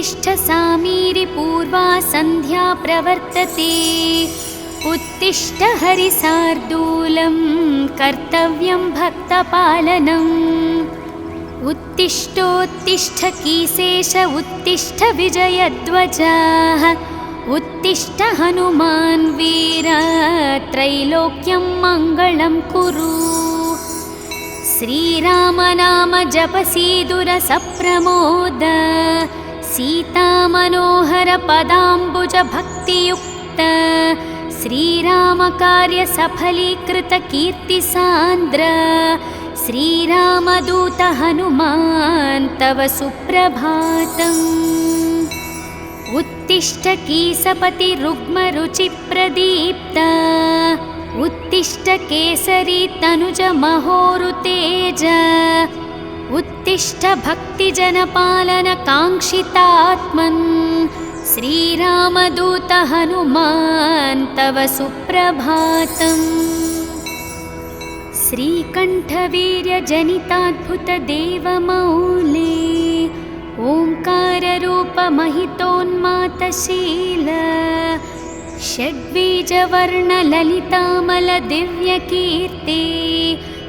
उत्तिष्ठ सामीरि पूर्वा सन्ध्या प्रवर्तते। उत्तिष्ठ हरिसार्दूलं कर्तव्यं भक्तपालनम्। उत्तिष्ठोत्तिष्ठ कीसेश उत्तिष्ठ विजयध्वजाः। उत्तिष्ठ हनुमान् वीर त्रैलोक्यं मङ्गलं कुरु। श्रीराम नाम जपसीदुर सप्रमोद। सीता मनोहर पदाम्बुज भक्तियुक्त। श्रीराम कार्य सफलीकृत कीर्ति सान्द्र। श्रीरामदूत हनुमान् तव सुप्रभातम्। उत्तिष्ठ कीसपति रुग्म रुचि प्रदीप्त। उत्तिष्ठ केसरी तनुज महोरुतेज। उत्तिष्ठ भक्तिजनपालन काङ्क्षितात्मन्। श्रीरामदूत हनुमान् तव सुप्रभातम्। श्रीकण्ठवीर्यजनिताद्भुत देवमौले। ओङ्काररूप महितोन्मातशील। षड्बीजवर्णललितामल दिव्यकीर्ति।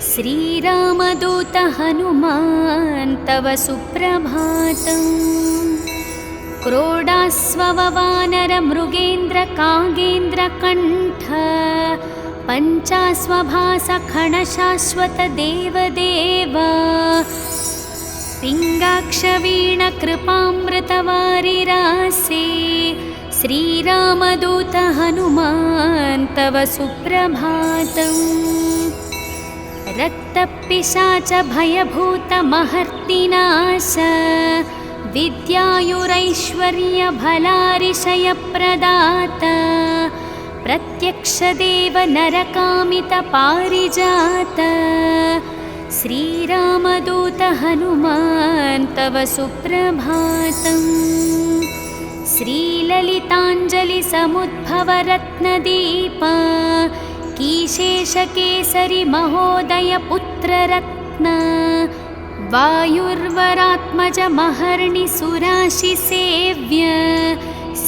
श्रीरामदूत हनुमान् तव सुप्रभातम्। क्रोडास्ववानर मृगेन्द्र कागेन्द्र कण्ठ। पञ्चास्वभास खणशाश्वत देवदेव। पिङ्गाक्षवीण कृपामृतवारिरासे। श्रीरामदूत हनुमान् तव सुप्रभातम्। रक्तपिशाच भयभूत महर्तिनाश। विद्यायुरैश्वर्य भलारिशयप्रदात। प्रत्यक्षदेव नरकामित पारिजात। श्रीरामदूत हनुमान् तव सुप्रभातम्। श्रीललिताञ्जलि समुद्भव रत्नदीप। कीशेषकेसरि महोदय पुत्ररत्न। वायुर्वरात्मज महर्णि सुराशिसेव्य।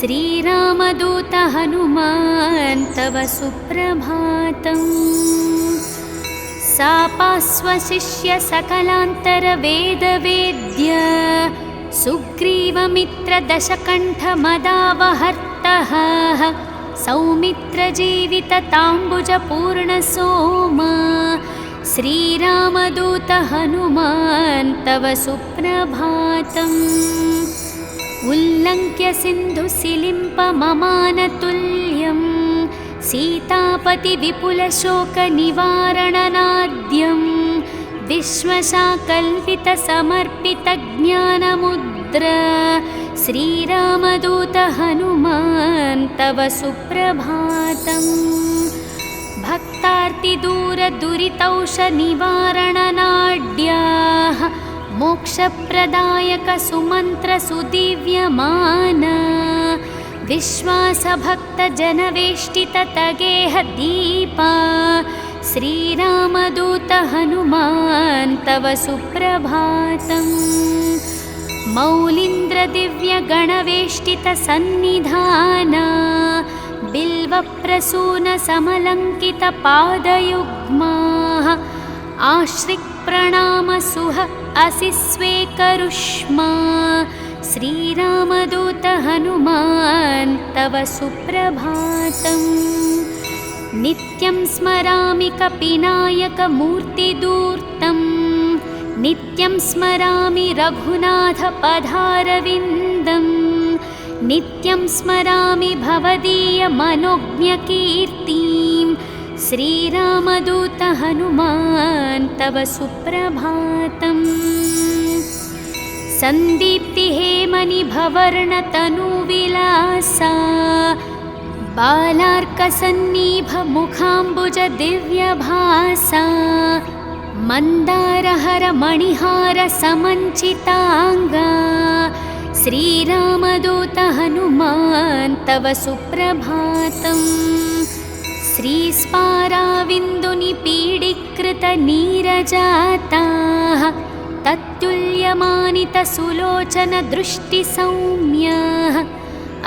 श्रीरामदूत हनुमान् तव सुप्रभातम्। सापास्वशिष्य सकलान्तर वेदवेद्य। सुग्रीवमित्र दशकण्ठ मदावहर्तः। सौमित्र जीवित ताम्बुज पूर्णसोम। श्रीरामदूत हनुमान् तव सुप्रभातम्। उल्लङ्घ्य सिन्धुसिलिम्प ममानतुल्यं। सीतापति विपुलशोकनिवारणनाद्यं। विश्वशाकल्पित समर्पित ज्ञानमुद्र। श्रीरामदूत हनुमान् तव सुप्रभातम्। भक्तार्तिदूर दुरितौषनिवारणनाड्याः। मोक्षप्रदायक सुमन्त्र सुदिव्यमान। विश्वासभक्त जनवेष्टित तगेह दीपा। श्रीरामदूत हनुमान् तव सुप्रभातम्। मौलीन्द्र दिव्य गणवेष्टित सन्निधाना। बिल्वप्रसून समलङ्कित पादयुग्माः। आश्रिक् प्रणाम सुह असि स्वेकरुष्मा। श्रीरामदूत हनुमान् तव सुप्रभातम्। नित्यं स्मरामि कपिनायक मूर्तिदूर्तं। नित्यं स्मरामि रघुनाथ पदारविन्दं। नित्यं स्मरामि भवदीय मनोज्ञकीर्तिं। श्रीरामदूत हनुमान् तव सुप्रभातम्। सन्दीप्तिहेमनिभवर्णतनुविलासा। बालार्कसन्निभ मुखाम्बुज दिव्यभासा। मन्दारहर मणिहार समञ्चिताङ्गा। श्रीरामदूत हनुमान् तव सुप्रभातम्। श्रीस्पाराविन्दुनिपीडीकृत नीरजाताः। तत्तुल्य तुल्यमानितसुलोचनदृष्टिसौम्यः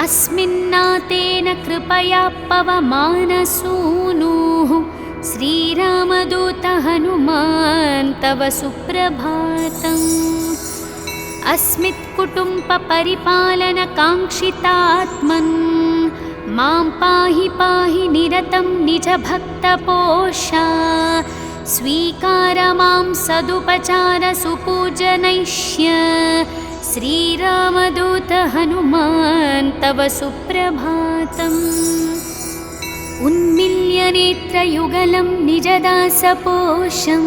अस्मिन्नातेन कृपया पवमानसूनुः श्रीरामदूत हनुमान् तव सुप्रभातम्। अस्मित्कुटुम्बपरिपालनकाङ्क्षितात्मन् मां पाहि पाहि निरतं निजभक्तपोषा स्वीकार मां सदुपचार सुपूजनैष्य श्रीरामदूत हनुमान् तव सुप्रभातम्। उन्मिल्य नेत्रयुगलं निजदासपोषं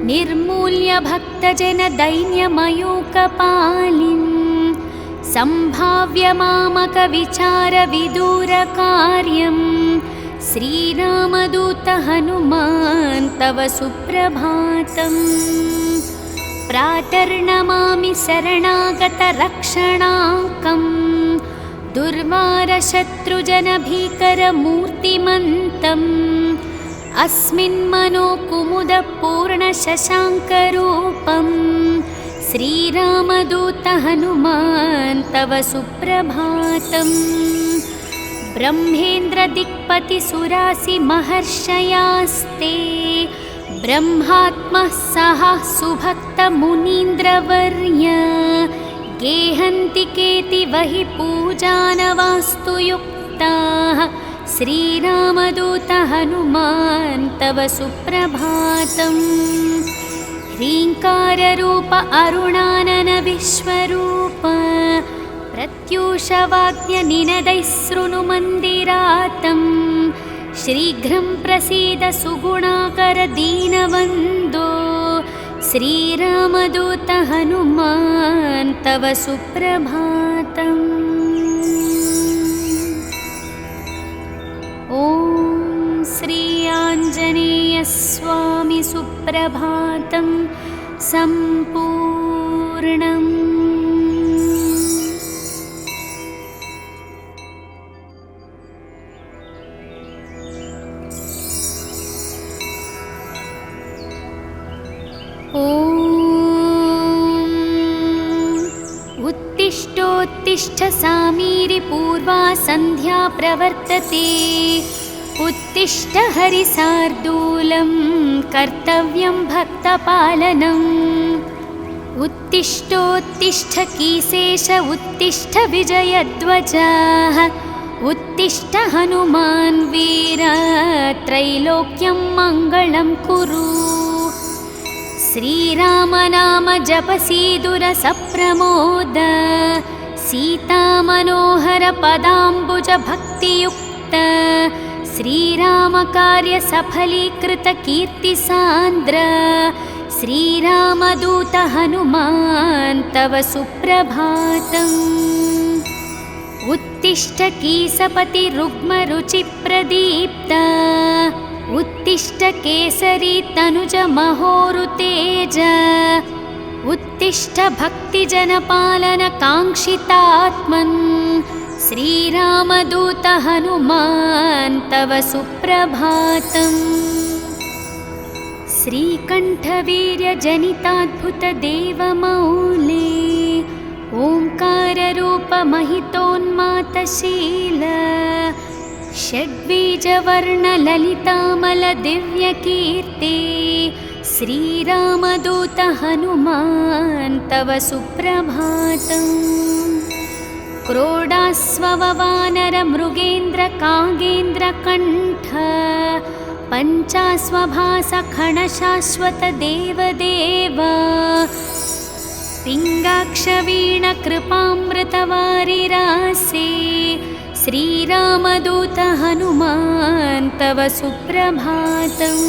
निर्मूल्य भक्तजनदैन्यमयूकपालिं सम्भाव्य मामकविचारविदूरकार्यं श्रीरामदूत हनुमान् तव सुप्रभातम्। प्रातर्नमामि शरणागतरक्षणाङ्कं दुर्वारशत्रुजनभीकरमूर्तिमन्तम् अस्मिन्मनोकुमुदपूर्णशशाङ्करूपं श्रीरामदूत हनुमान् तव सुप्रभातम्। ब्रह्मेन्द्रदिक्पतिसुरासिमहर्षयास्ते ब्रह्मात्मः सह सुभक्तमुनीन्द्रवर्य गेहन्ति केतिवहि पूजानवास्तु युक्ताः श्रीरामदूत हनुमान् तव सुप्रभातम्। ह्रीङ्काररूप अरुणानन विश्वरूप प्रत्यूषवाद्यनिनदैः शृणुमन्दिरातं शीघ्रं प्रसीद सुगुणाकर दीनवन्दो श्रीरामदूत हनुमान् तव सुप्रभातम्। ॐ श्री आञ्जनेयस्वामी सुप्रभातं सम्पूर्णम्। उत्तिष्ठोत्तिष्ठ सामीरि पूर्वा सन्ध्या प्रवर्तते उत्तिष्ठ हरिसार्दूलं कर्तव्यं भक्तपालनम्। उत्तिष्ठोत्तिष्ठ कीशेष उत्तिष्ठ विजयध्वजः उत्तिष्ठ हनुमान् वीर त्रैलोक्यं मङ्गलं कुरु। श्रीराम नाम जपसीदुर सप्रमोद सीतामनोहर पदाम्बुज भक्तियुक्त श्रीराम कार्य सफलीकृत कीर्तिसान्द्र श्रीरामदूत हनुमान् तव सुप्रभातम्। उत्तिष्ठ कीसपति रुग्मरुचिप्रदीप्त उत्तिष्ठ केसरी तनुज महोरुतेज उत्तिष्ठ भक्तिजनपालन काङ्क्षितात्मन् श्रीरामदूत हनुमान् तव सुप्रभातम्। श्रीकण्ठवीर्यजनिताद्भुतदेवमौले ओङ्काररूपमहितोन्मातशील षड्बीजवर्णललितामलदिव्यकीर्ते श्रीरामदूत हनुमान् तव सुप्रभातम्। क्रोडास्ववानरमृगेन्द्रकागेन्द्रकण्ठ पञ्चास्वभासखणशाश्वत देवदेव पिङ्गाक्षवीणकृपामृतवारिरासे श्रीरामदूत हनुमान् तव सुप्रभातम्।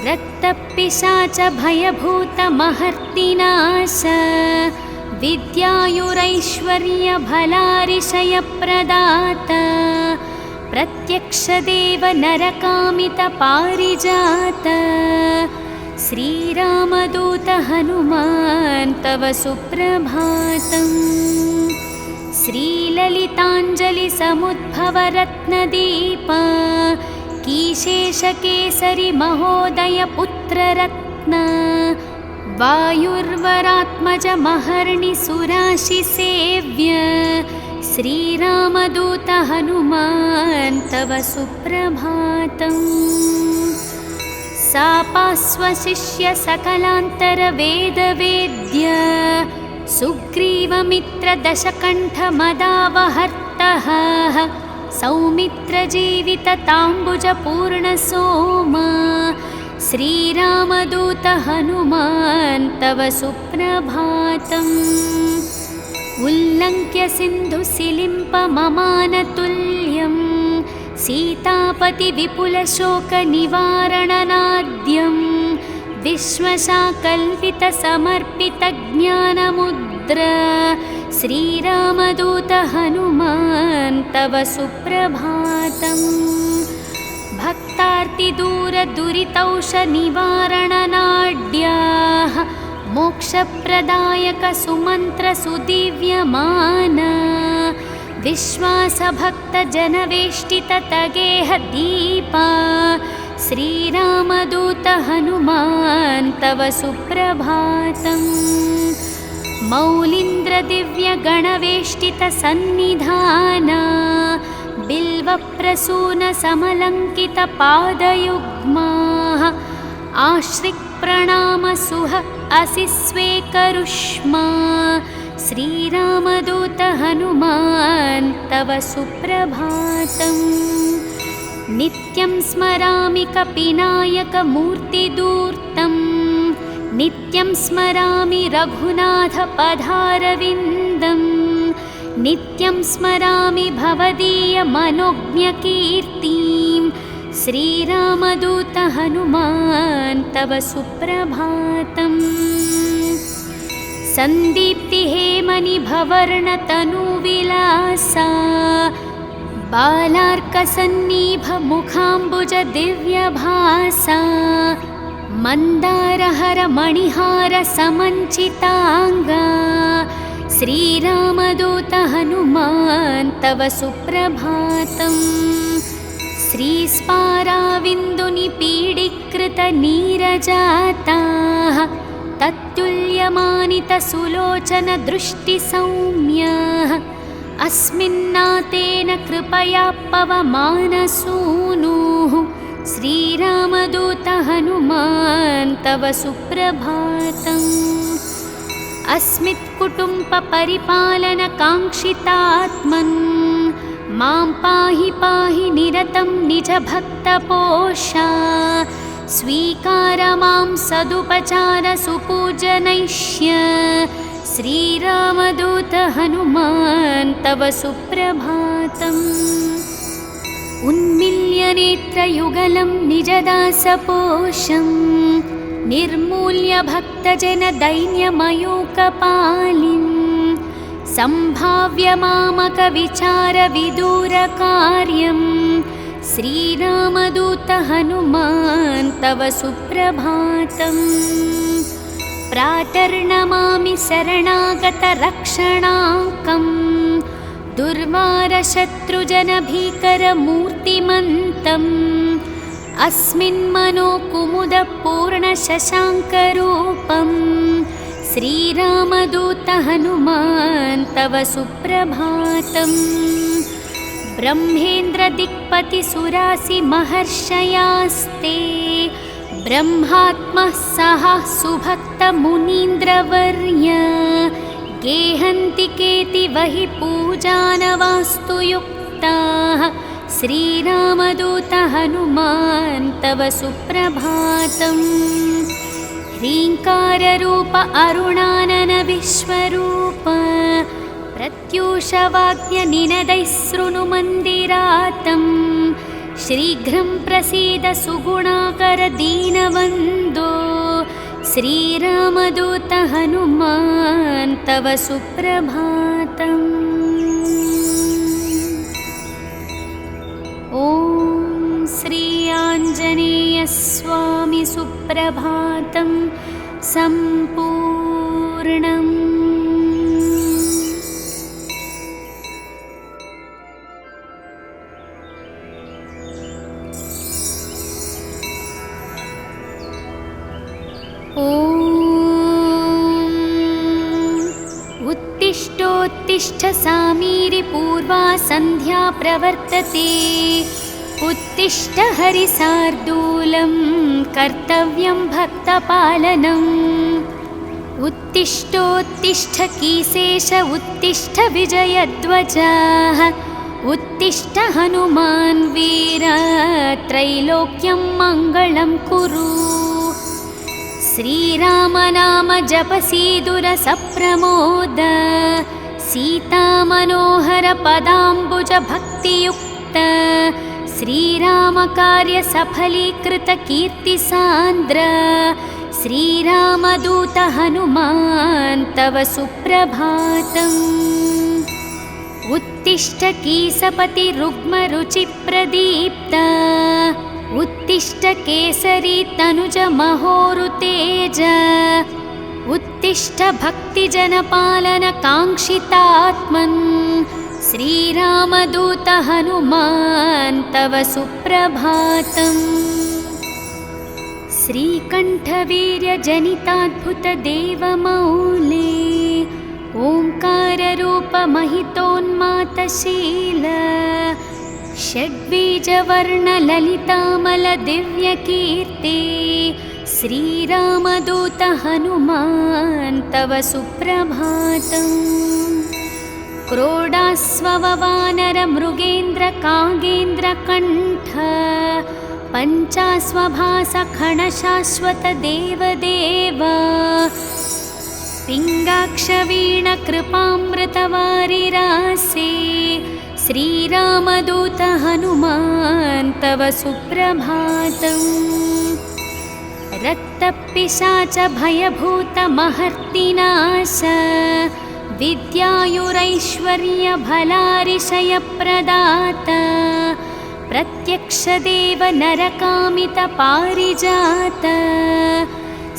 रक्तपिशाच भयभूतमहर्तिनाश विद्यायुरैश्वर्यभलारिशयप्रदात प्रत्यक्षदेव नरकामितपारिजात श्रीरामदूत हनुमान् तव सुप्रभातम्। श्रीललिताञ्जलिसमुद्भवरत्नदीप कीशेषकेसरि महोदय पुत्ररत्न वायुर्वरात्मजमहर्निसुराशिसेव्य श्रीरामदूत हनुमान् तव सुप्रभातम्। सापास्वशिष्य सकलान्तरवेदवेद्य सुग्रीवमित्रदशकण्ठमदावहर्तः सौमित्रजीवितताम्बुजपूर्णसोमा श्रीरामदूत हनुमान् तव सुप्रभातम्। उल्लङ्घ्य सिन्धुसिलिम्पममानतुल्यं सीतापतिविपुलशोकनिवारणनाद्यं विश्वशाकल्पितसमर्पितज्ञानमुद्र श्रीरामदूत हनुमान् तव सुप्रभातम्। भक्तार्तिदूरदुरितौषनिवारणनाड्याः मोक्षप्रदायकसुमन्त्रसुदिव्यमान विश्वासभक्तजनवेष्टिततगेहदीपा श्रीरामदूत हनुमान् तव सुप्रभातम्। मौलीन्द्रदिव्यगणवेष्टितसन्निधाना बिल्वप्रसूनसमलङ्कितपादयुग्माः आश्रिक्प्रणामसुह असि स्वेकरुष्मा श्रीरामदूत हनुमान् तव सुप्रभातम्। नित्यं स्मरामि कपिनायकमूर्तिदूर्तं नित्यं स्मरामि रघुनाथपदारविन्दं नित्यं स्मरामि भवदीयमनोज्ञकीर्तिं श्रीरामदूत हनुमान् तव सुप्रभातम्। सन्दीप्तिहेमनिभवर्णतनुविलासा बालार्कसन्निभमुखाम्बुजदिव्यभासा मन्दारहरमणिहारसमञ्चिताङ्गा श्रीरामदूत हनुमान् तव सुप्रभातम्। श्रीस्पाराविन्दुनिपीडीकृतनीरजाताः तत्तुल्यमानितसुलोचनदृष्टिसौम्याः अस्मिन्नातेन कृपया पवमानसूनुः श्रीरामदूत हनुमान् तव सुप्रभातम्। अस्मित्कुटुम्बपरिपालनकाङ्क्षितात्मन् मां पाहि पाहि निरतं निजभक्तपोषा स्वीकार मां सदुपचारसुपूजनैष्य श्रीरामदूत हनुमान् तव सुप्रभातम्। उन्मील्यनेत्रयुगलं निजदासपोषं निर्मूल्य भक्तजनदैन्यमयूकपालिं सम्भाव्य मामकविचारविदूरकार्यं श्रीरामदूत हनुमान् तव सुप्रभातम्। प्रातर्नमामि शरणागतरक्षणाङ्कं दुर्वारशत्रुजनभीकरमूर्तिमन्तम् अस्मिन्मनोकुमुदपूर्णशशाङ्करूपं श्रीरामदूत हनुमान् तव सुप्रभातम्। ब्रह्मेन्द्रदिक्पतिसुरासिमहर्षयास्ते ब्रह्मात्मः सह सुभक्तमुनीन्द्रवर्य गेहन्ति केतिवहि पूजानवास्तु युक्ताः श्रीरामदूत हनुमान् तव सुप्रभातम्। ह्रीङ्काररूप अरुणानन विश्वरूप प्रत्यूषवाक्यनिनदैः शृणुमन्दिरातं शीघ्रं प्रसीद सुगुणाकर दीनवन्दो श्रीरामदूत हनुमान् तव सुप्रभातम्। ॐ श्री आञ्जनेयस्वामी सुप्रभातं सम्पूर्णम्। ॐ उत्तिष्ठ सामीरि पूर्वा सन्ध्या प्रवर्तते उत्तिष्ठ हरिसार्दूलं कर्तव्यं भक्तपालनम् उत्तिष्ठोत्तिष्ठ कीसेश उत्तिष्ठ विजयध्वजः उत्तिष्ठ हनुमान् वीर त्रैलोक्यं मङ्गलं कुरु श्रीराम नाम जपसीदुरसप्रमोद सीतामनोहर पदाम्बुज भक्तियुक्त श्रीराम कार्य सफलीकृत कीर्तिसान्द्र श्रीरामदूत हनुमान् तव सुप्रभातम् उत्तिष्ठ कीसपति रुग्मरुचिप्रदीप्त उत्तिष्ठ केसरी तनुज महोरुतेज उत्तिष्ठ भक्तिजनपालन काङ्क्षितात्मन् श्रीरामदूत हनुमान् तव सुप्रभातम् श्रीकण्ठवीर्यजनिताद्भुतदेवमौले ओङ्काररूपमहितोन्मातशील षड्बीजवर्णललितामलदिव्यकीर्ति श्रीरामदूत हनुमान् तव सुप्रभातम् क्रोडास्ववानरमृगेन्द्रकागेन्द्रकण्ठ पञ्चास्वभासखणशाश्वतदेवदेव पिङ्गाक्षवीणकृपामृतवारिरासे श्रीरामदूत हनुमान् तव सुप्रभातम् रक्तपिशाच भयभूतमहर्तिनाश विद्यायुरैश्वर्यभलारिशयप्रदाता प्रत्यक्षदेव नरकामितपारिजात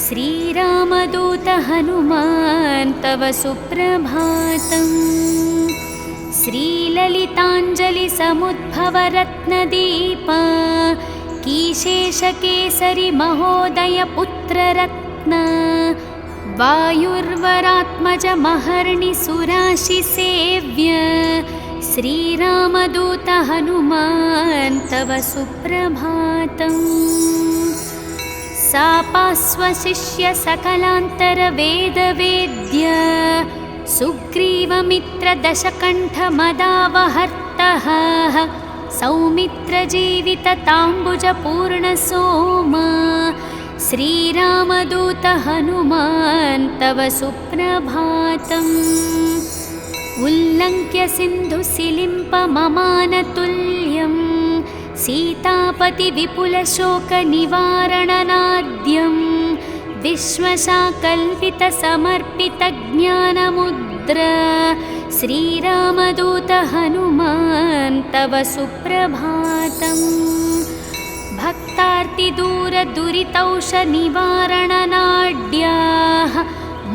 श्रीरामदूत हनुमान् तव सुप्रभातम् श्रीललिताञ्जलिसमुद्भवरत्नदीप कीशेषकेसरि महोदयपुत्ररत्न वायुर्वरात्मज महर्णिसुराशिसेव्य श्रीरामदूत हनुमान् तव सुप्रभातम् सापास्वशिष्य सकलान्तरवेदवेद्य सुग्रीवमित्रदशकण्ठमदावहर्तः सौमित्रजीवितताम्बुजपूर्णसोमा श्रीरामदूत हनुमान् तव सुप्रभातम् उल्लङ्घ्य सिन्धुसिलिम्पममानतुल्यं सीतापतिविपुलशोकनिवारणनाद्यं विश्वशाकल्पितसमर्पितज्ञानमुद्र श्रीरामदूत हनुमान् तव सुप्रभातम् भक्तार्तिदूरदुरितौषनिवारणनाड्याः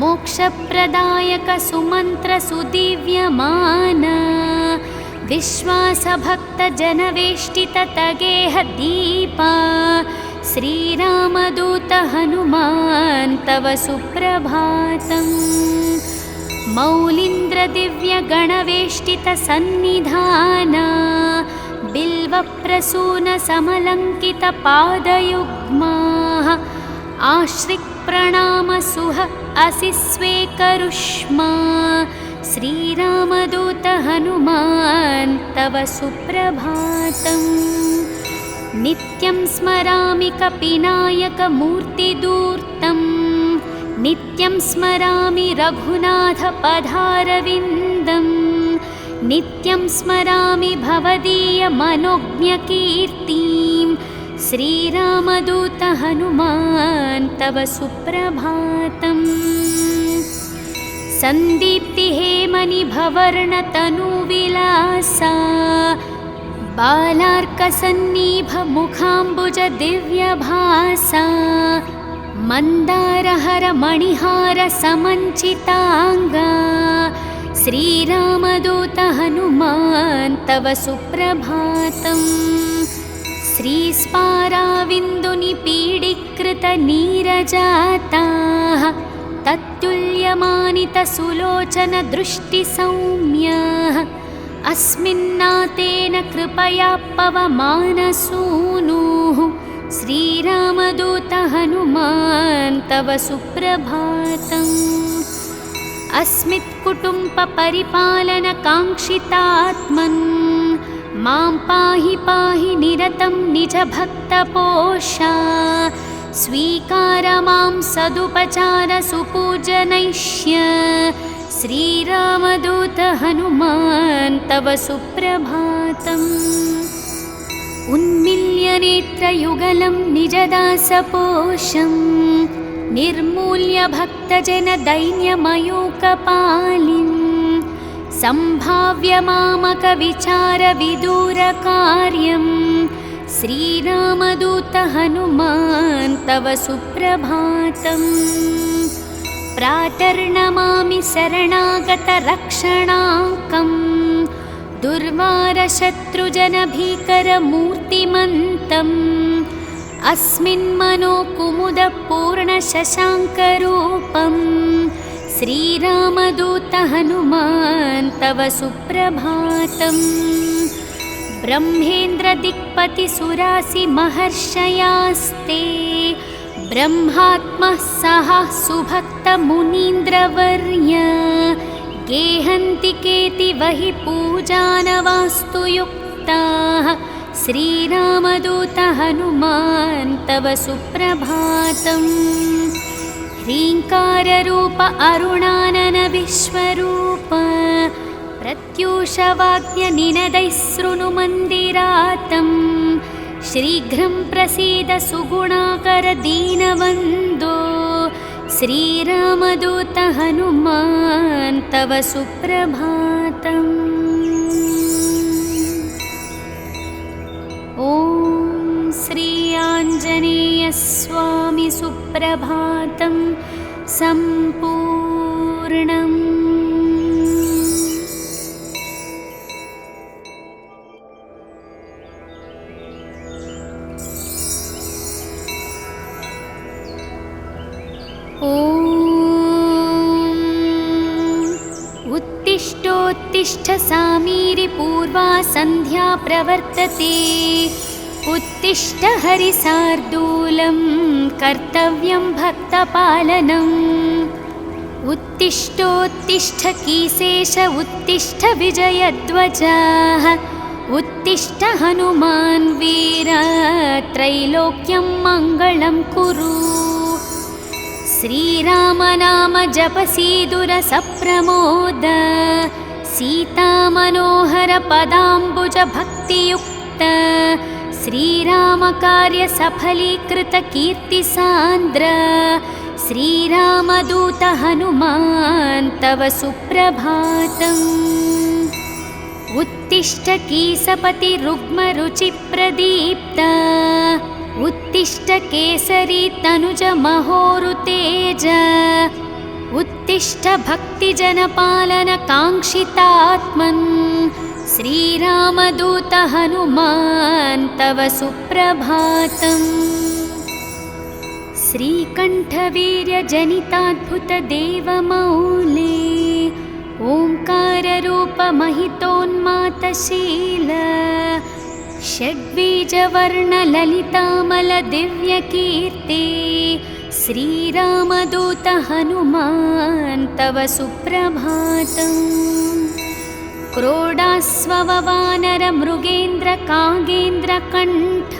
मोक्षप्रदायक सुमन्त्रसुदिव्यमान विश्वासभक्तजनवेष्टिततगेह दीपा श्रीरामदूत हनुमान् तव सुप्रभातम् मौलीन्द्रदिव्यगणवेष्टितसन्निधाना बिल्वप्रसूनसमलङ्कितपादयुग्माः आश्रिक्प्रणामसुह असि स्वेकरुष्मा श्रीरामदूत हनुमान् तव सुप्रभातम् नित्यं स्मरामि कपिनायकमूर्तिदूर्तं नित्यं स्मरामि रघुनाथपदारविन्दं नित्यं स्मरामि भवदीयमनोज्ञकीर्तिं श्रीरामदूत हनुमान् तव सुप्रभातम् सन्दीप्तिहेमनिभवर्णतनुविलासा बालार्कसन्निभमुखाम्बुजदिव्यभासा मन्दारहरमणिहारसमञ्चिताङ्गा श्रीरामदूत हनुमान् तव सुप्रभातम् श्रीस्पाराविन्दुनिपीडीकृतनीरजाताः तत्तुल्य विद्यमानितसुलोचन दृष्टिसौम्यः अस्मिन्नातेन कृपया पवमानसूनुः श्रीरामदूत हनुमान् तव सुप्रभातम्। अस्मित्कुटुम्बपरिपालनकाङ्क्षितात्मन् मां पाहि पाहि निरतं निजभक्तपोषा स्वीकार मां सदुपचार सुपूजनैष्य श्रीरामदूत हनुमान् तव सुप्रभातम्। उन्मिल्य नेत्रयुगलं निजदासपोषं निर्मूल्य भक्तजनदैन्यमयूकपालिं सम्भाव्य मामकविचारविदूरकार्यं श्रीरामदूत हनुमान् तव सुप्रभातम्। प्रातर्नमामि शरणागतरक्षणाङ्कम् दुर्वारशत्रुजनभीकरमूर्तिमन्तम् अस्मिन्मनोकुमुदपूर्णशशाङ्करूपं श्रीरामदूत हनुमान् तव सुप्रभातम्। ब्रह्मेन्द्रदिक्पतिसुरासिमहर्षयास्ते ब्रह्मात्मः सह सुभक्तमुनीन्द्रवर्य गेहन्ति केतिवहि पूजानवास्तु युक्ताः श्रीरामदूत हनुमान् तव सुप्रभातम्। ह्रीङ्काररूप अरुणानन विश्वरूप प्रत्यूषवाद्यनिनदैः शृणुमन्दिरातम् शीघ्रं प्रसीद सुगुणाकर दीनवन्दो श्रीरामदूत हनुमान् तव सुप्रभातम्। ॐ श्री आञ्जनेयस्वामी सुप्रभातं सम्पूर्णम्। उत्तिष्ठोत्तिष्ठ सामीरि पूर्वा सन्ध्या प्रवर्तते उत्तिष्ठ हरिसार्दूलं कर्तव्यं भक्तपालनम्। उत्तिष्ठोत्तिष्ठ कीसेश उत्तिष्ठ विजयध्वजः उत्तिष्ठ हनुमान् वीर त्रैलोक्यं मङ्गलं कुरु। श्रीरामनाम जपसीदुरसप्रमोद सीतामनोहर पदाम्बुज भक्तियुक्त श्रीरामकार्य सफलीकृत कीर्तिसान्द्र श्रीरामदूत हनुमान् तव सुप्रभातम्। उत्तिष्ठ कीसपति रुग्मरुचिप्रदीप्त उत्तिष्ठ केसरी तनुज महोरुतेज उत्तिष्ठ भक्तिजनपालन काङ्क्षितात्मन् श्रीरामदूत हनुमान् तव सुप्रभातम्। श्रीकण्ठवीर्यजनिताद्भुतदेवमौले ओङ्काररूपमहितोन्मातशील षड्बीजवर्णललितामलदिव्यकीर्ति श्रीरामदूत हनुमान् तव सुप्रभातम्। क्रोडास्ववानरमृगेन्द्रकागेन्द्रकण्ठ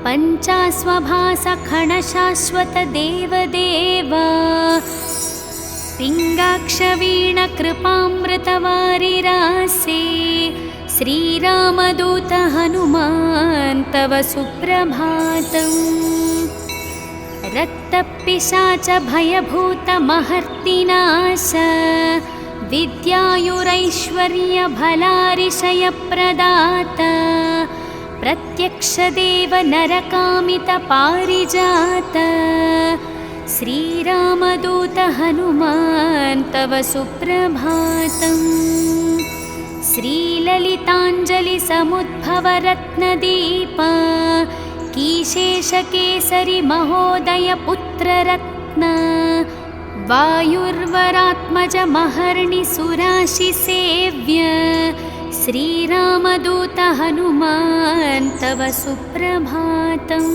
पञ्चास्वभासखणशाश्वतदेवदेव पिङ्गाक्षवीणकृपामृतवारिरासे श्रीरामदूत हनुमान् तव सुप्रभातम्। रक्तपिशाच भयभूतमहर्तिनाश विद्यायुरैश्वर्यभलारिशयप्रदात प्रत्यक्षदेव नरकामितपारिजात श्रीरामदूत हनुमान् तव सुप्रभातम्। श्रीललिताञ्जलिसमुद्भवरत्नदीप कीशेषकेसरि महोदय पुत्ररत्न वायुर्वरात्मजमहर्निसुराशिसेव्य श्रीरामदूत हनुमान् तव सुप्रभातम्।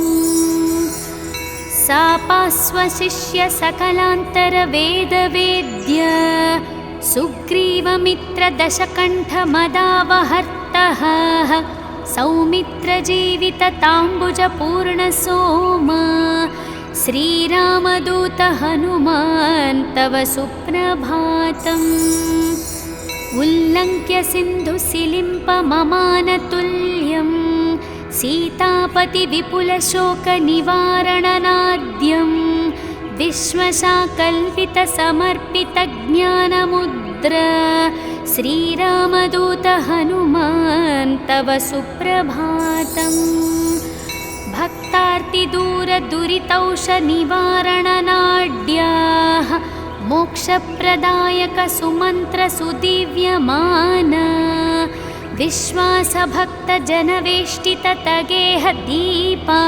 सापास्वशिष्य सकलान्तरवेदवेद्य सुग्रीवमित्रदशकण्ठमदावहर्तः सौमित्रजीवितताम्बुजपूर्णसोमा श्रीरामदूत हनुमान् तव सुप्रभातम्। उल्लङ्घ्य सिन्धुसिलिम्पममानतुल्यं सीतापतिविपुलशोकनिवारणनाद्यं विश्वशाकल्पितसमर्पितज्ञानमुद्र श्रीरामदूत हनुमान् तव सुप्रभातम्। भक्तार्तिदूरदुरितौषनिवारणनाड्याः मोक्षप्रदायकसुमन्त्रसुदिव्यमाना विश्वासभक्तजनवेष्टिततगेहदीपा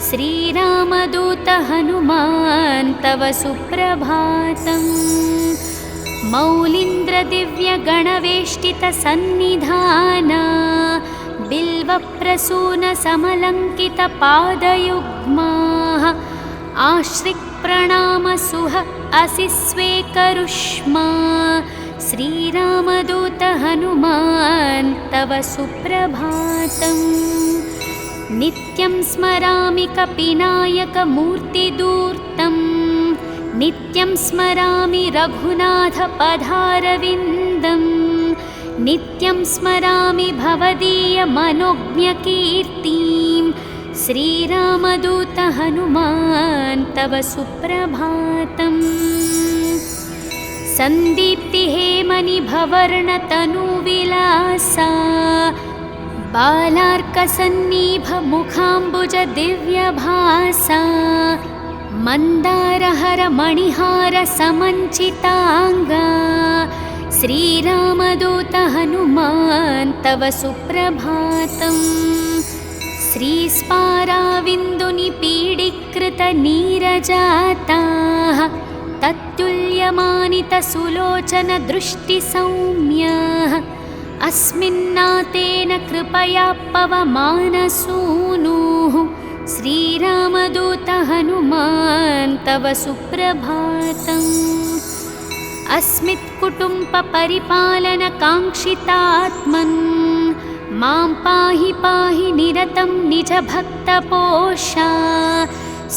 श्रीरामदूत हनुमान् तव सुप्रभातम्। मौलीन्द्रदिव्यगणवेष्टितसन्निधाना बिल्वप्रसूनसमलङ्कितपादयुग्माः आश्रिक्प्रणामसुह असि स्वेकरुष्मा श्रीरामदूत हनुमान् तव सुप्रभातम्। नित्यं स्मरामि कपिनायकमूर्तिदूर्तं नित्यं स्मरामि रघुनाथपदारविन्दं नित्यं स्मरामि भवदीयमनोज्ञकीर्तिं श्रीरामदूत हनुमान् तव सुप्रभातम्। सन्दीप्तिहेमनिभवर्णतनुविलासा बालार्कसन्निभमुखाम्बुजदिव्यभासा मन्दारहरमणिहारसमञ्चिताङ्गा श्रीरामदूत हनुमान् तव सुप्रभातम्। श्रीस्पाराविन्दुनिपीडीकृतनीरजाताः तत्तुल्यमानितसुलोचनदृष्टिसौम्याः अस्मिन्नातेन कृपया पवमानसूनुः श्रीरामदूत हनुमान् तव सुप्रभातम्। अस्मित्कुटुम्बपरिपालनकाङ्क्षितात्मन् मां पाहि पाहि निरतं निजभक्तपोषा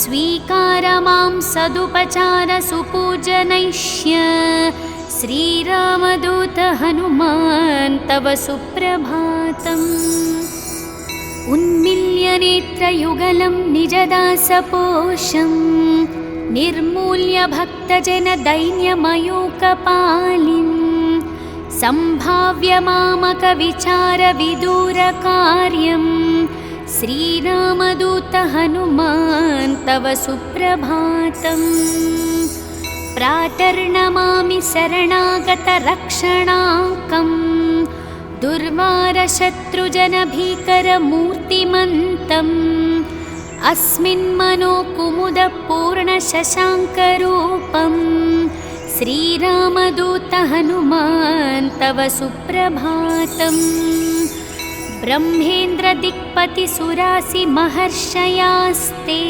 स्वीकार मां सदुपचारसुपूजनैष्य श्रीरामदूत हनुमान् तव सुप्रभातम्। उन्मील्यनेत्रयुगलं निजदासपोषं निर्मूल्य भक्तजनदैन्यमयूकपालिं सम्भाव्य मामकविचारविदूरकार्यं श्रीरामदूत हनुमान् तव सुप्रभातम्। प्रातर्नमामि शरणागतरक्षणाकं दुर्वारशत्रुजनभीकरमूर्तिमन्तम् अस्मिन्मनोकुमुदपूर्णशशाङ्करूपं श्रीरामदूत हनुमान् तव सुप्रभातम्। ब्रह्मेन्द्रदिक्पतिसुरासिमहर्षयास्ते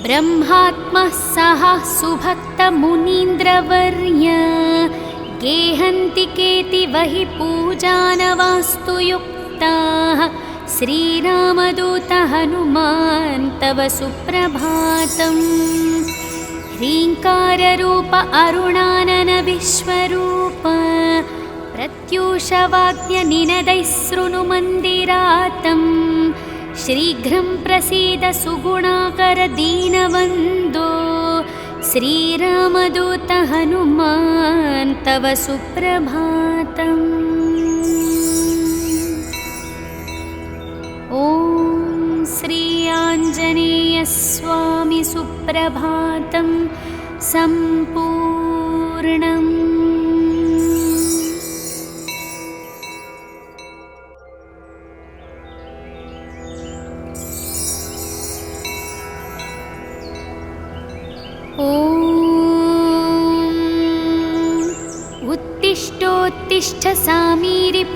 ब्रह्मात्मः सह सुभक्तमुनीन्द्रवर्य गेहन्ति केतिवहि पूजानवास्तुयुक्ताः श्रीरामदूत हनुमान् तव सुप्रभातम्। ह्रीङ्काररूप अरुणानन विश्वरूप प्रत्यूषवाद्यनिनदैः शृणुमन्दिरातं शीघ्रं प्रसीद सुगुणाकर दीनवन्दो श्रीरामदूत हनुमान् तव सुप्रभातम्। ॐ श्री आञ्जनेयस्वामी सुप्रभातं सम्पूर्णम्। ॐ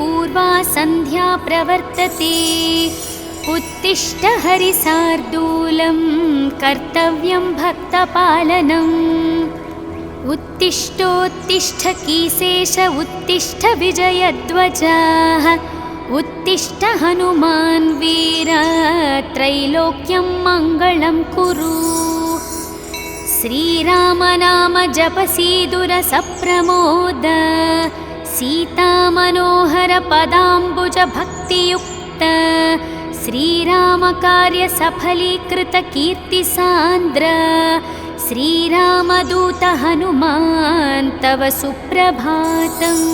पूर्वा सन्ध्या प्रवर्तते। उत्तिष्ठ हरिसार्दूलं कर्तव्यं भक्तपालनम्। उत्तिष्ठोत्तिष्ठ कीसेश उत्तिष्ठ विजयध्वजः। उत्तिष्ठ हनुमान् वीर त्रैलोक्यं मङ्गलं कुरु। श्रीराम नाम जपसीदुर सप्रमोद। सीतामनोहर पदाम्बुज भक्तियुक्त। श्रीराम कार्य सफलीकृत कीर्तिसान्द्र। श्रीरामदूत हनुमान् तव सुप्रभातम्।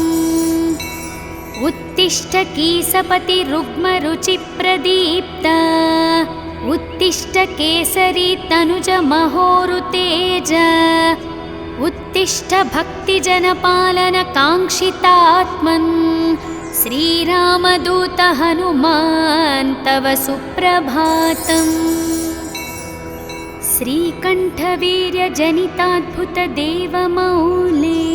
उत्तिष्ठ कीसपति रुग्मरुचिप्रदीप्त। उत्तिष्ठ केसरी तनुज महोरुतेज। उत्तिष्ठ भक्तिजनपालन काङ्क्षितात्मन्। श्रीरामदूत हनुमान् तव सुप्रभातम्। श्रीकण्ठवीर्यजनिताद्भुतदेवमौले।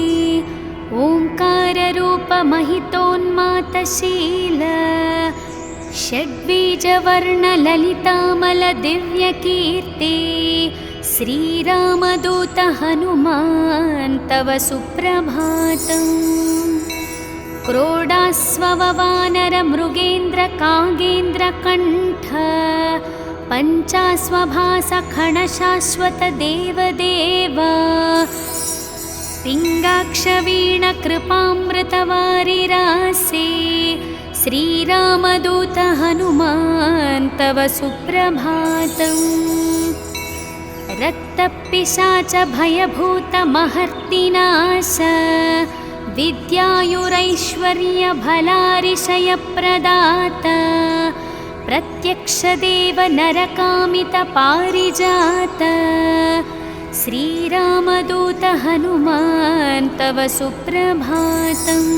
ओङ्काररूपमहितोन्मातशील। षड्बीजवर्णललितामलदिव्यकीर्ति। श्रीरामदूत हनुमान् तव सुप्रभातम्। क्रोडास्ववानरमृगेन्द्रकागेन्द्रकण्ठ। पञ्चास्वभासखणशाश्वतदेवदेव। पिङ्गाक्षवीणकृपामृतवारिरासे। श्रीरामदूत हनुमान् तव सुप्रभातम्। रक्तपिशाच भयभूतमहर्तिनाश। विद्यायुरैश्वर्यभलारिशयप्रदाता। प्रत्यक्षदेव नरकामितपारिजात। श्रीरामदूत हनुमान् तव सुप्रभातम्।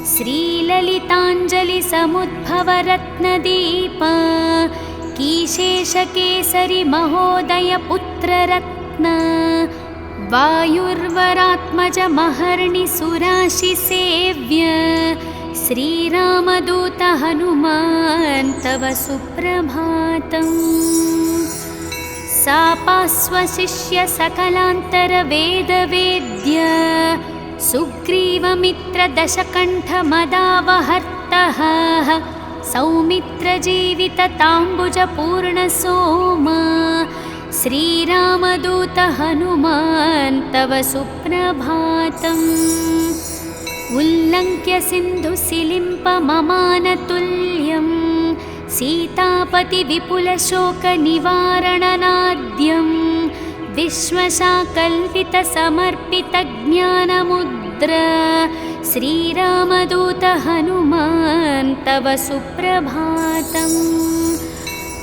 श्रीललिताञ्जलिसमुद्भवरत्नदीप। कीशेषकेसरि महोदय पुत्ररत्न। वायुर्वरात्मज महर्णि सुराशिसेव्य। श्रीरामदूत हनुमान् तव सुप्रभातम्। सापास्वशिष्य सकलान्तरवेदवेद्य। सुग्रीवमित्रदशकण्ठमदावहर्तः। सौमित्रजीवितताम्बुजपूर्णसोम। श्रीरामदूत हनुमान् तव सुप्रभातम्। उल्लङ्घ्य सिन्धुसिलिम्पममानतुल्यं। सीतापतिविपुलशोकनिवारणनाद्यं। विश्वशाकल्पितसमर्पितज्ञानमुद्र। श्रीरामदूत हनुमान् तव सुप्रभातम्।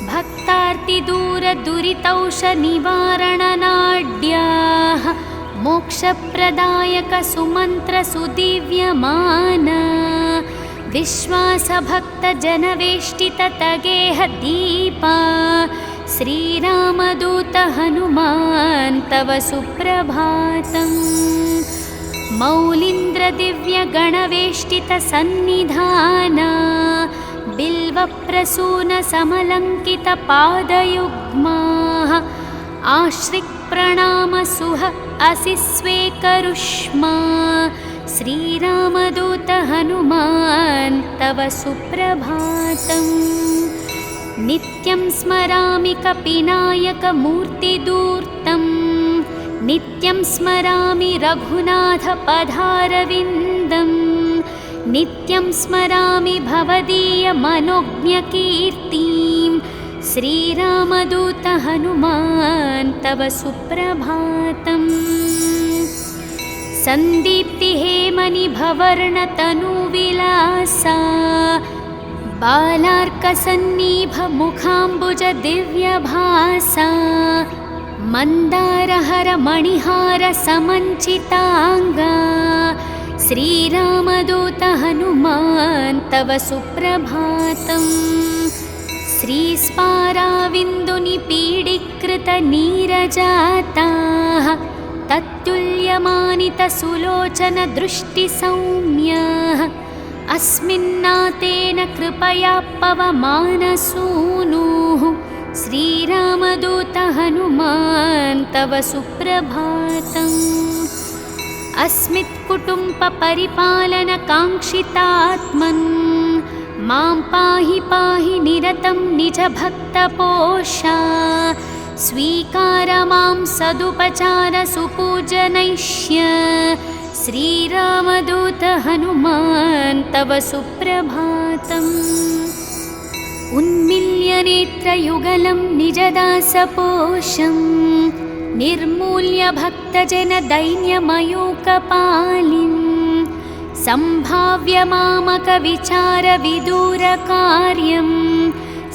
भक्तार्तिदूरदुरितौषनिवारणनाड्याः। मोक्षप्रदायक सुमन्त्रसुदिव्यमान। विश्वासभक्तजनवेष्टिततगेह दीपा। श्रीरामदूत हनुमान् तव सुप्रभातम्। मौलीन्द्रदिव्यगणवेष्टितसन्निधाना। बिल्वप्रसूनसमलङ्कितपादयुग्माः। आश्रिक्प्रणामसुह असि स्वेकरुष्मा। श्रीरामदूत हनुमान् तव सुप्रभातम्। नित्यं स्मरामि कपिनायकमूर्तिदूर्तम्। नित्यं स्मरामि रघुनाथपदारविन्दम्। नित्यं स्मरामि भवदीयमनोज्ञकीर्तिं। श्रीरामदूत हनुमान् तव सुप्रभातम्। सन्दीप्तिहेमनिभवर्णतनुविलासा। बालार्कसन्निभमुखाम्बुजदिव्यभासा। मन्दारहरमणिहारसमञ्चिताङ्गा। श्रीरामदूत हनुमान् तव सुप्रभातम्। श्रीस्पाराविन्दुनिपीडीकृतनीरजाताः। तत्तुल्यमानितसुलोचनदृष्टिसौम्याः। अस्मिन्नातेन कृपया पवमानसूनुः श्रीरामदूत हनुमान् तव सुप्रभातम्। अस्मित्कुटुम्बपरिपालनकाङ्क्षितात्मन् मां पाहि पाहि निरतं निजभक्तपोषा। स्वीकार मां सदुपचार सुपूजनैष्य श्रीरामदूत हनुमान् तव सुप्रभातम्। उन्मिल्य नेत्रयुगलं निजदासपोषं निर्मूल्य भक्तजनदैन्यमयूकपालिं सम्भाव्य मामकविचारविदूरकार्यं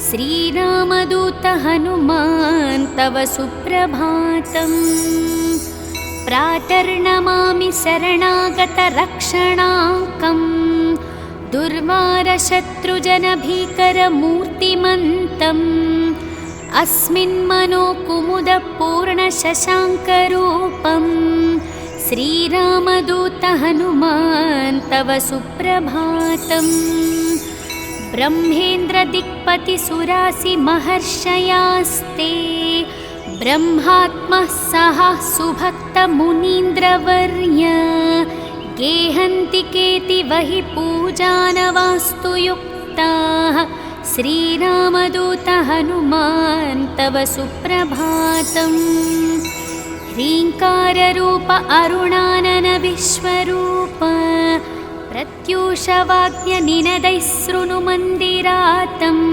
श्रीरामदूत हनुमान् तव सुप्रभातम्। प्रातर्नमामि शरणागतरक्षणाङ्कम् दुर्वारशत्रुजनभीकरमूर्तिमन्तम् अस्मिन्मनोकुमुदपूर्णशशाङ्करूपं श्रीरामदूत हनुमान् तव सुप्रभातम्। ब्रह्मेन्द्रदिक्पतिसुरासिमहर्षयास्ते ब्रह्मात्मः सह सुभक्तमुनीन्द्रवर्य गेहन्ति केतिवहि पूजानवास्तु युक्ताः श्रीरामदूत हनुमान् तव सुप्रभातम्। ह्रीङ्काररूप अरुणानन विश्वरूप प्रत्यूषवाद्यनिनदैः शृणुमन्दिरातम्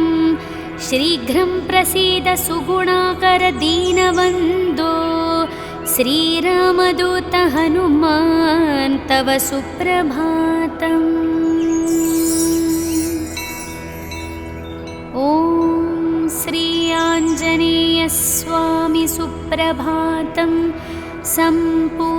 शीघ्रं प्रसीद सुगुणाकर दीनवन्दो श्रीरामदूत हनुमान् तव सुप्रभातम्। ॐ श्री आञ्जनेयस्वामी सुप्रभातं सम्पूर्णम्।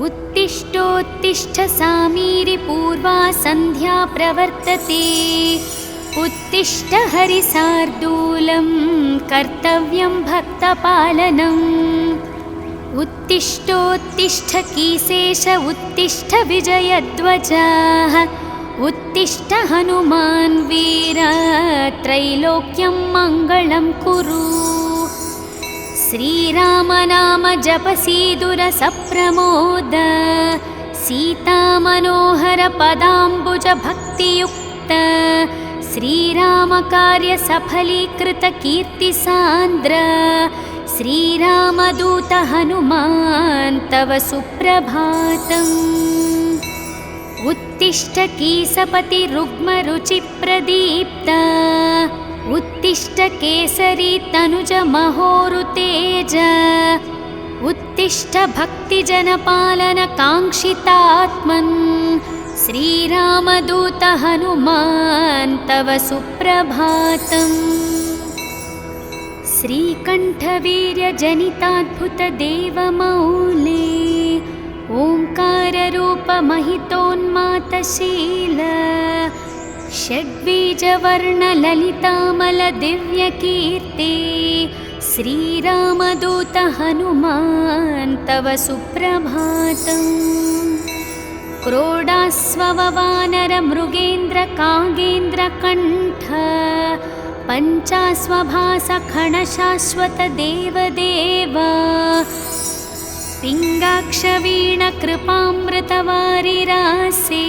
उत्तिष्ठोत्तिष्ठ सामीरि पूर्वा सन्ध्या प्रवर्तते उत्तिष्ठ हरिसार्दूलं कर्तव्यं भक्तपालनम्। उत्तिष्ठोत्तिष्ठ कीसेश उत्तिष्ठ विजयध्वजः उत्तिष्ठ हनुमान् वीर त्रैलोक्यं मङ्गलं कुरु। श्रीराम नाम जपसीदुरसप्रमोद सीतामनोहर पदाम्बुज भक्तियुक्त श्रीराम कार्य सफलीकृत कीर्तिसान्द्र श्रीरामदूत हनुमान् तव सुप्रभातम्। उत्तिष्ठ कीसपति रुग्मरुचिप्रदीप्त उत्तिष्ठ केसरी तनुज महोरुतेज उत्तिष्ठ भक्तिजनपालन काङ्क्षितात्मन् श्रीरामदूत हनुमान् तव सुप्रभातम्। श्रीकण्ठवीर्यजनिताद्भुतदेवमौले ओङ्काररूपमहितोन्मातशील षड्बीजवर्णललितामलदिव्यकीर्ते श्रीरामदूत हनुमान् तव सुप्रभातम्। क्रोडास्ववानरमृगेन्द्रकागेन्द्रकण्ठ पञ्चास्वभासखणशाश्वतदेवदेव पिङ्गाक्षवीणकृपामृतवारिरासे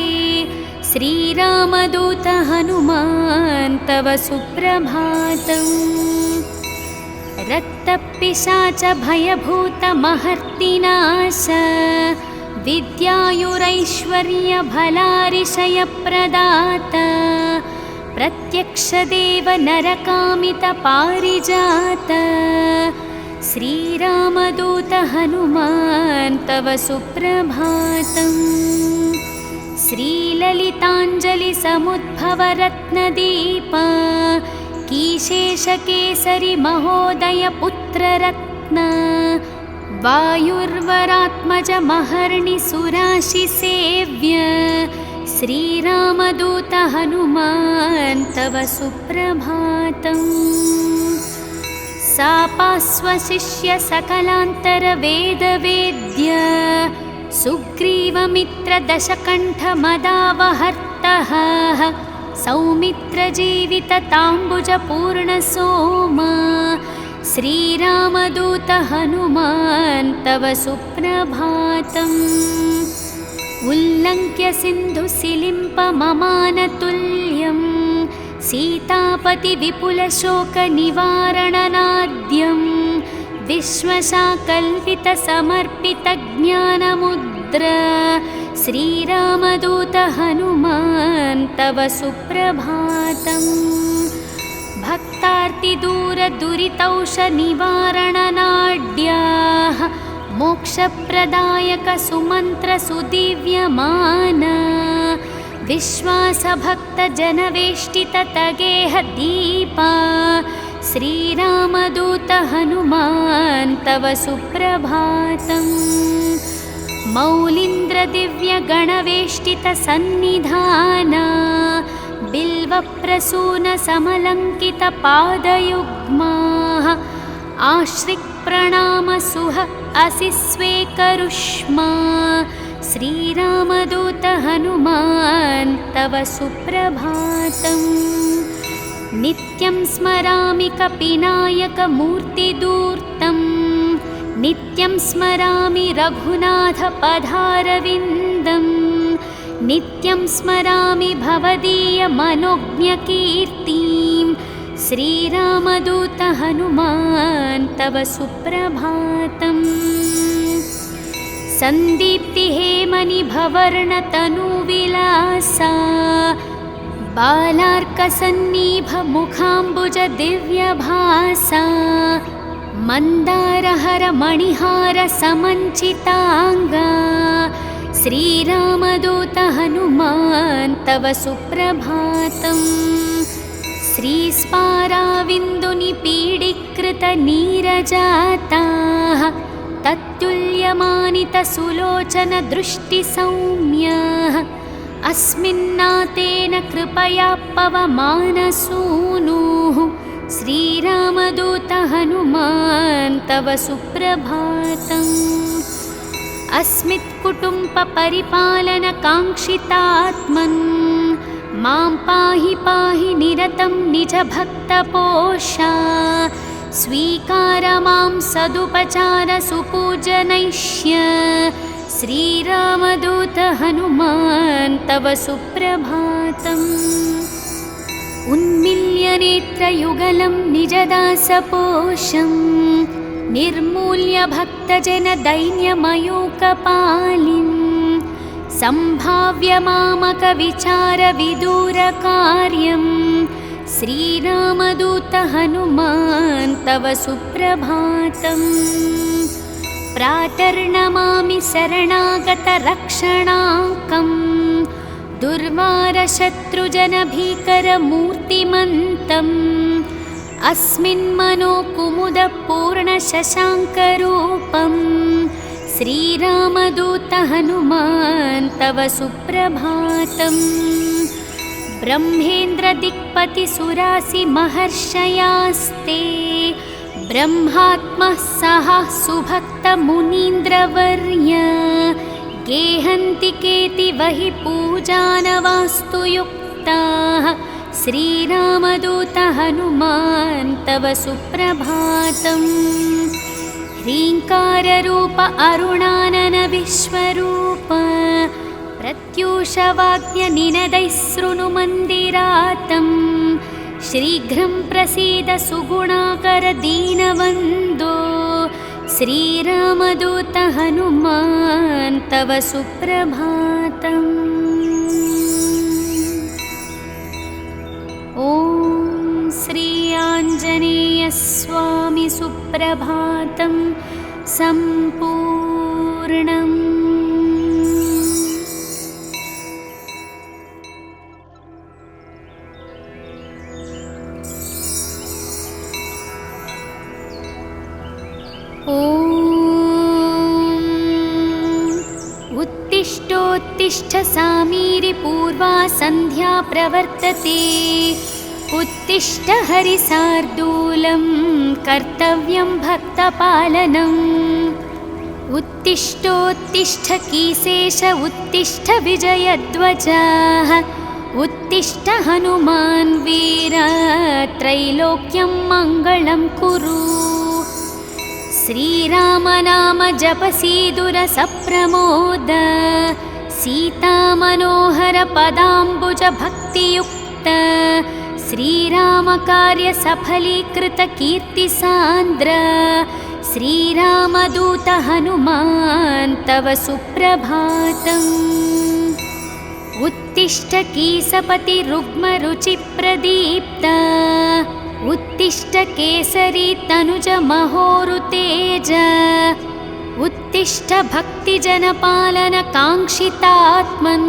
श्रीरामदूत हनुमान् तव सुप्रभातम्। रक्तपिशाच भयभूतमहर्तिनाश विद्यायुरैश्वर्यभलारिशयप्रदात प्रत्यक्षदेव नरकामितपारिजात श्रीरामदूत हनुमान् तव सुप्रभातम्। श्रीललिताञ्जलिसमुद्भवरत्नदीप कीशेषकेसरि महोदय पुत्ररत्न वायुर्वरात्मज महर्णि सुराशिसेव्य श्रीरामदूत हनुमान् तव सुप्रभातम्। सापास्वशिष्य सकलान्तरवेदवेद्य सुग्रीवमित्रदशकण्ठमदावहर्तः सौमित्रजीवितताम्बुजपूर्णसोमा श्रीरामदूत हनुमान् तव सुप्रभातम्। उल्लङ्घ्य सिन्धुसिलिम्पममानतुल्यं सीतापतिविपुलशोकनिवारणनाद्यं विश्वशाकल्पितसमर्पितज्ञानमुद्रा श्रीरामदूत हनुमान् तव सुप्रभातम्। भक्तार्तिदूरदुरितौषनिवारणनाड्याः मोक्षप्रदायकसुमन्त्रसुदिव्यमाना विश्वासभक्तजनवेष्टिततगेहदीपा श्रीरामदूत हनुमान् तव सुप्रभातम्। मौलीन्द्रदिव्यगणवेष्टितसन्निधाना बिल्वप्रसूनसमलङ्कितपादयुग्माः आश्रिक्प्रणामसुह असि स्वेकरुष्मा श्रीरामदूत हनुमान् तव सुप्रभातम्। नित्यं स्मरामि कपिनायकमूर्तिदूर्तं नित्यं स्मरामि रघुनाथपदारविन्दं नित्यं स्मरामि भवदीयमनोज्ञकीर्तिं श्रीरामदूत हनुमान् तव सुप्रभातम्। सन्दीप्तिहेमनिभवर्णतनुविलासा बालार्कसन्निभमुखाम्बुजदिव्यभासा मन्दारहरमणिहारसमञ्चिताङ्गा श्रीरामदूत हनुमान् तव सुप्रभातम्। श्रीस्पाराविन्दुनिपीडीकृतनीरजाताः तत्तुल्यमानितसुलोचनदृष्टिसौम्याः अस्मिन्नातेन कृपया पवमानसूनुः श्रीरामदूत हनुमान् तव सुप्रभातम्। अस्मित्कुटुम्बपरिपालनकाङ्क्षितात्मन् मां पाहि पाहि निरतं निजभक्तपोषा स्वीकार मां सदुपचारसुपूजनैष्य श्रीरामदूत हनुमान् तव सुप्रभातम्। उन्मील्यनेत्रयुगलं निजदासपोषं निर्मूल्य भक्तजनदैन्यमयूकपालिं सम्भाव्य मामकविचारविदूरकार्यं श्रीरामदूत हनुमान् तव सुप्रभातम्। प्रातर्नमामि शरणागतरक्षणाकं दुर्वारशत्रुजनभीकरमूर्तिमन्तम् अस्मिन्मनोकुमुदपूर्णशशाङ्करूपं श्रीरामदूत हनुमान् तव सुप्रभातम्। ब्रह्मेन्द्रदिक्पतिसुरासिमहर्षयास्ते ब्रह्मात्मः सह सुभक्तमुनीन्द्रवर्य गेहन्ति केतिवहि पूजानवास्तुयुक्ताः श्रीरामदूत हनुमान् तव सुप्रभातम्। ह्रीङ्काररूप अरुणानन विश्वरूप प्रत्यूषवाद्यनिनदैः शृणुमन्दिरातं शीघ्रं प्रसीद सुगुणाकर दीनवन्दो श्रीरामदूत हनुमान् तव सुप्रभातम्। ॐ श्री आञ्जनेयस्वामी सुप्रभातं सम्पूर्णम्। उत्तिष्ठोत्तिष्ठ सामीरि पूर्वा सन्ध्या प्रवर्तते। उत्तिष्ठ हरिसार्दूलं कर्तव्यं भक्तपालनम्। उत्तिष्ठोत्तिष्ठ कीसेश उत्तिष्ठ विजयध्वजः। उत्तिष्ठ हनुमान् वीर त्रैलोक्यं मङ्गलं कुरु। श्रीराम नाम जपसीदुर सप्रमोद। सीतामनोहर पदाम्बुज भक्तियुक्त। श्रीराम कार्य सफलीकृत कीर्तिसान्द्र। श्रीरामदूत हनुमान् तव सुप्रभातम्। उत्तिष्ठ कीसपति रुग्मरुचिप्रदीप्त। उत्तिष्ठ केसरी तनुज महोरुतेज। उत्तिष्ठ भक्तिजनपालन काङ्क्षितात्मन्।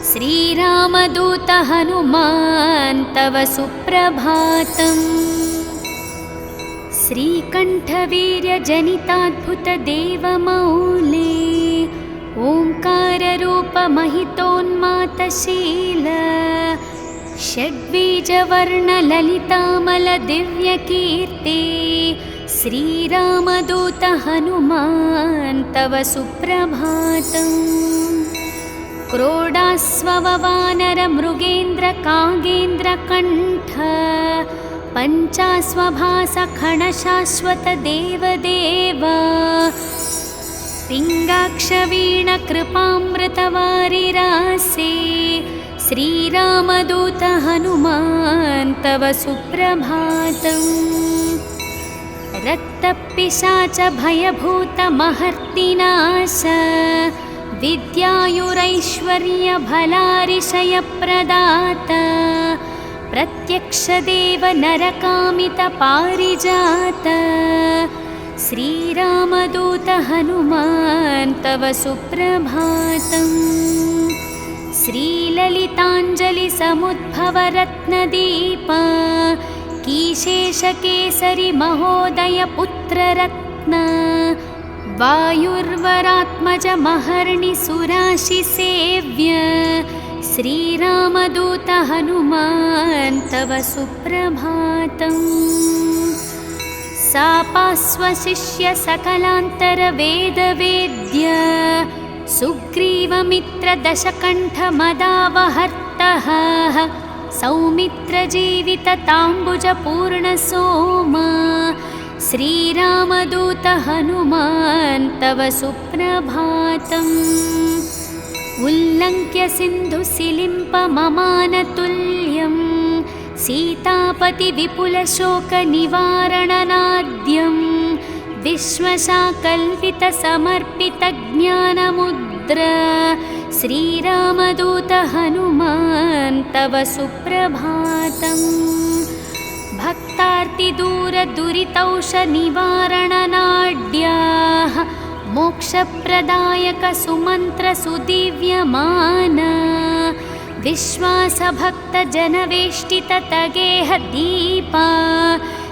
श्रीरामदूत हनुमान् तव सुप्रभातम्। श्रीकण्ठवीर्यजनिताद्भुतदेवमौले। ओङ्काररूपमहितोन्मातशील। षड्बीजवर्णललितामलदिव्यकीर्ति। श्रीरामदूत हनुमान् तव सुप्रभातम्। क्रोडास्ववानरमृगेन्द्रकागेन्द्रकण्ठ। पञ्चास्वभासखणशाश्वतदेवदेव। पिङ्गाक्षवीणकृपामृतवारिरासे। श्रीरामदूत हनुमान् तव सुप्रभातम्। रक्तपिशाच भयभूतमहर्तिनाश। विद्यायुरैश्वर्यभलारिशयप्रदाता। प्रत्यक्षदेव नरकामितपारिजात। श्रीरामदूत हनुमान् तव सुप्रभातम्। श्रीललिताञ्जलिसमुद्भवरत्नदीप। कीशेषकेसरि महोदय पुत्ररत्न। वायुर्वरात्मज महर्णि सुराशिसेव्य। श्रीरामदूत हनुमान् तव सुप्रभातम्। सापास्वशिष्य सकलान्तरवेदवेद्य। सुग्रीवमित्रदशकण्ठमदावहर्तः। सौमित्रजीवितताम्बुजपूर्णसोम। श्रीरामदूत हनुमान् तव सुप्रभातम्। उल्लङ्घ्य सिन्धुसिलिम्पममानतुल्यं। सीतापतिविपुलशोकनिवारणनाद्यं। विश्वशाकल्पितसमर्पितज्ञानमुद्र। श्रीरामदूत हनुमान् तव सुप्रभातम्। भक्तार्तिदूरदुरितौषनिवारणनाड्याः। मोक्षप्रदायक सुमन्त्रसुदिव्यमान। विश्वासभक्तजनवेष्टिततगेह दीपा।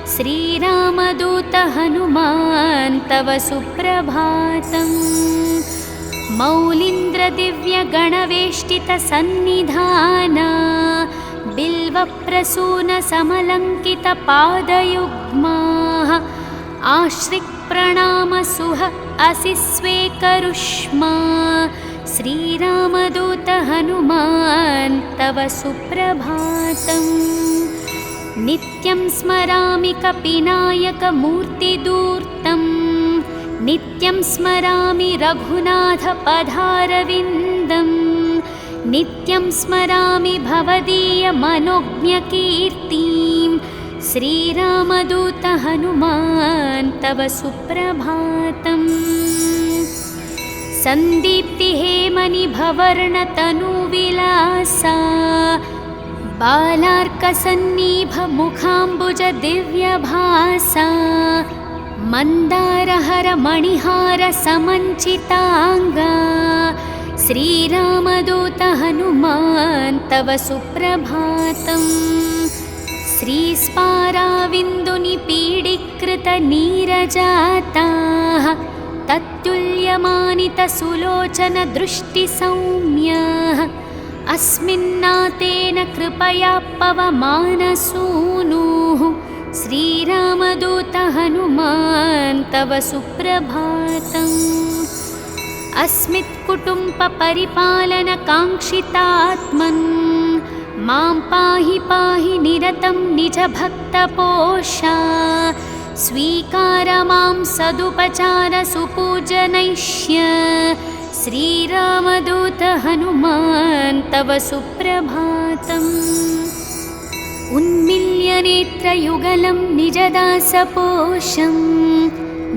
श्रीरामदूत हनुमान् तव सुप्रभातम्। मौलीन्द्रदिव्यगणवेष्टितसन्निधाना। बिल्वप्रसूनसमलङ्कितपादयुग्माः। आश्रिक्प्रणामसुह असि स्वेकरुष्मा। श्रीरामदूत हनुमान् तव सुप्रभातम्। नित्यं स्मरामि कपिनायकमूर्तिदूर्तम्। नित्यं स्मरामि रघुनाथपदारविन्दम्। नित्यं स्मरामि भवदीयमनोज्ञकीर्तिं। श्रीरामदूत हनुमान् तव सुप्रभातम्। सन्दीप्तिहेमनिभवर्णतनुविलासा। बालार्कसन्निभमुखाम्बुजदिव्यभासा। मन्दारहरमणिहारसमञ्चिताङ्गा। श्रीरामदूत हनुमान् तव सुप्रभातम्। श्रीस्पाराविन्दुनिपीडीकृतनीरजाताः। तत्तुल्यमानितसुलोचनदृष्टिसौम्यः अस्मिन्नातेन कृपया पवमानसूनुः श्रीरामदूत हनुमान् तव सुप्रभातम्। अस्मित्कुटुम्बपरिपालनकाङ्क्षितात्मन् मां पाहि पाहि निरतं निजभक्तपोषा स्वीकार मां सदुपचारसुपूजनैष्य श्रीरामदूत हनुमान् तव सुप्रभातम्। उन्मिल्य नेत्रयुगलं निजदासपोषं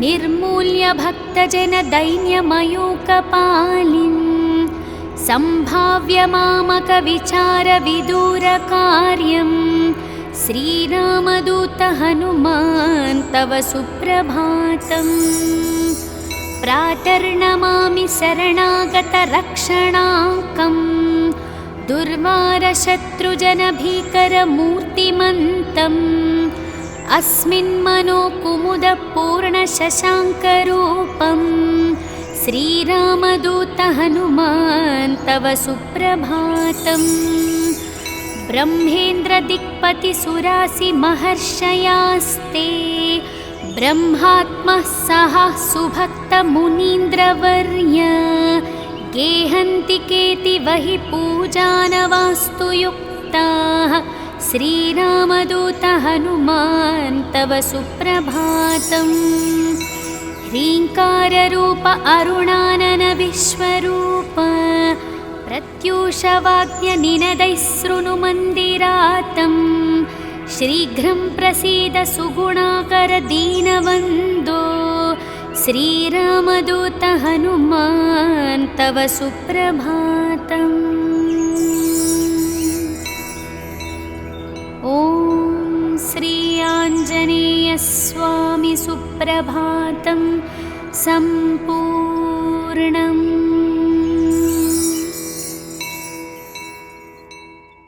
निर्मूल्य भक्तजनदैन्यमयूकपालिं सम्भाव्य मामकविचारविदूरकार्यं श्रीरामदूत हनुमान् तव सुप्रभातम्। प्रातर्नमामि शरणागतरक्षणाङ्कम् दुर्वारशत्रुजनभीकरमूर्तिमन्तम् अस्मिन्मनोकुमुदपूर्णशशाङ्करूपं श्रीरामदूत हनुमान् तव सुप्रभातम्। ब्रह्मेन्द्रदिक्पतिसुरासिमहर्षयास्ते ब्रह्मात्मः सह सुभक्तमुनीन्द्रवर्य गेहन्ति केतिवहि पूजानवास्तु युक्ताः श्रीरामदूत हनुमान् तव सुप्रभातम्। ह्रीङ्काररूप अरुणानन विश्वरूप प्रत्यूषवाग्यनिनदैः शृणुमन्दिरातम् शीघ्रं प्रसीद सुगुणाकर दीनवन्दो श्रीरामदूत हनुमान् तव सुप्रभातम्। ॐ श्री आञ्जनेयस्वामी सुप्रभातं सम्पूर्णम्।